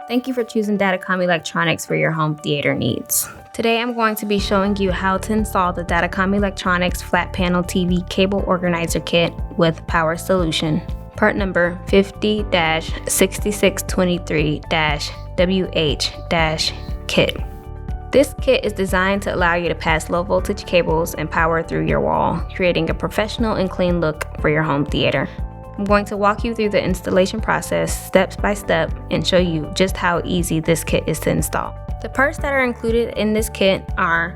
Thank you for choosing DataComm Electronics for your home theater needs. Today I'm going to be showing you how to install the DataComm Electronics Flat Panel TV Cable Organizer Kit with Power Solution. Part number 50-6623-WH-Kit. This kit is designed to allow you to pass low voltage cables and power through your wall, creating a professional and clean look for your home theater. I'm going to walk you through the installation process step by step and show you just how easy this kit is to install. The parts that are included in this kit are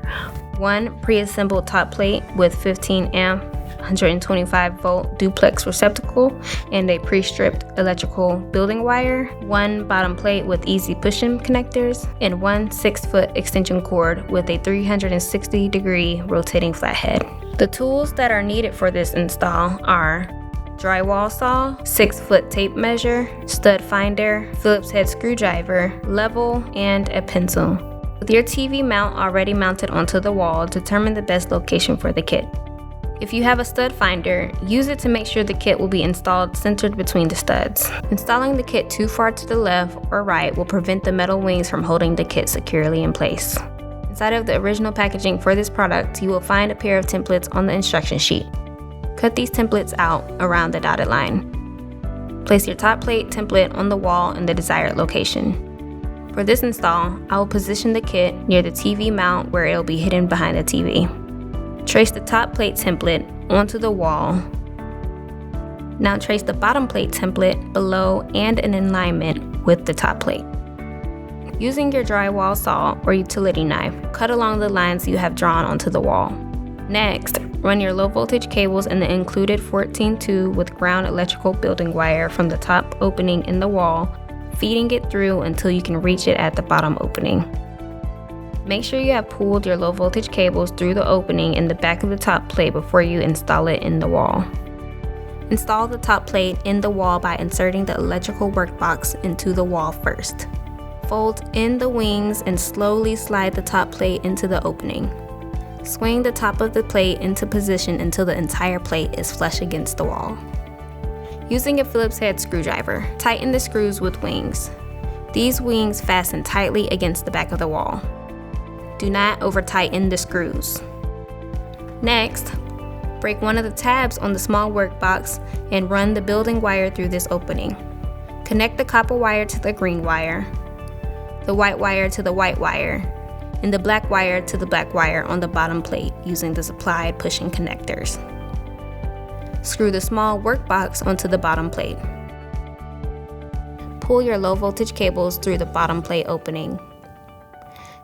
one pre-assembled top plate with 15 amp 125 volt duplex receptacle and a pre-stripped electrical building wire, one bottom plate with easy push-in connectors, and one 6-foot extension cord with a 360-degree rotating flathead. The tools that are needed for this install are drywall saw, 6-foot tape measure, stud finder, Phillips head screwdriver, level, and a pencil. With your TV mount already mounted onto the wall, determine the best location for the kit. If you have a stud finder, use it to make sure the kit will be installed centered between the studs. Installing the kit too far to the left or right will prevent the metal wings from holding the kit securely in place. Inside of the original packaging for this product, you will find a pair of templates on the instruction sheet. Cut these templates out around the dotted line. Place your top plate template on the wall in the desired location. For this install, I will position the kit near the TV mount where it will be hidden behind the TV. Trace the top plate template onto the wall. Now trace the bottom plate template below and in alignment with the top plate. Using your drywall saw or utility knife, cut along the lines you have drawn onto the wall. Next, run your low voltage cables in the included 14-2 with ground electrical building wire from the top opening in the wall, feeding it through until you can reach it at the bottom opening. Make sure you have pulled your low voltage cables through the opening in the back of the top plate before you install it in the wall. Install the top plate in the wall by inserting the electrical workbox into the wall first. Fold in the wings and slowly slide the top plate into the opening. Swing the top of the plate into position until the entire plate is flush against the wall. Using a Phillips head screwdriver, tighten the screws with wings. These wings fasten tightly against the back of the wall. Do not over-tighten the screws. Next, break one of the tabs on the small workbox and run the building wire through this opening. Connect the copper wire to the green wire, the white wire to the white wire, and the black wire to the black wire on the bottom plate using the supplied push-in connectors. Screw the small workbox onto the bottom plate. Pull your low voltage cables through the bottom plate opening.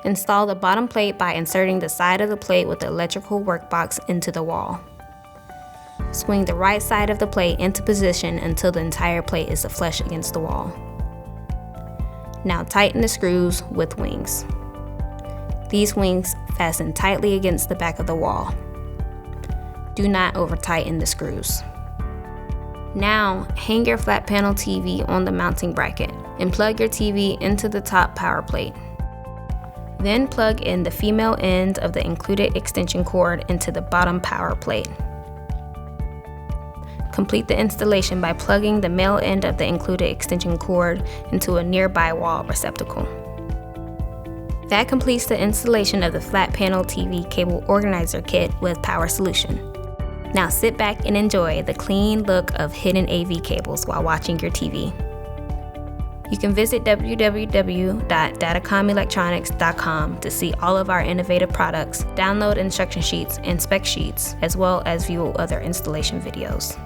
Install the bottom plate by inserting the side of the plate with the electrical workbox into the wall. Swing the right side of the plate into position until the entire plate is flush against the wall. Now tighten the screws with wings. These wings fasten tightly against the back of the wall. Do not over-tighten the screws. Now, hang your flat panel TV on the mounting bracket and plug your TV into the top power plate. Then plug in the female end of the included extension cord into the bottom power plate. Complete the installation by plugging the male end of the included extension cord into a nearby wall receptacle. That completes the installation of the flat panel TV cable organizer kit with Power Solution. Now sit back and enjoy the clean look of hidden AV cables while watching your TV. You can visit www.datacommelectronics.com to see all of our innovative products, download instruction sheets and spec sheets, as well as view other installation videos.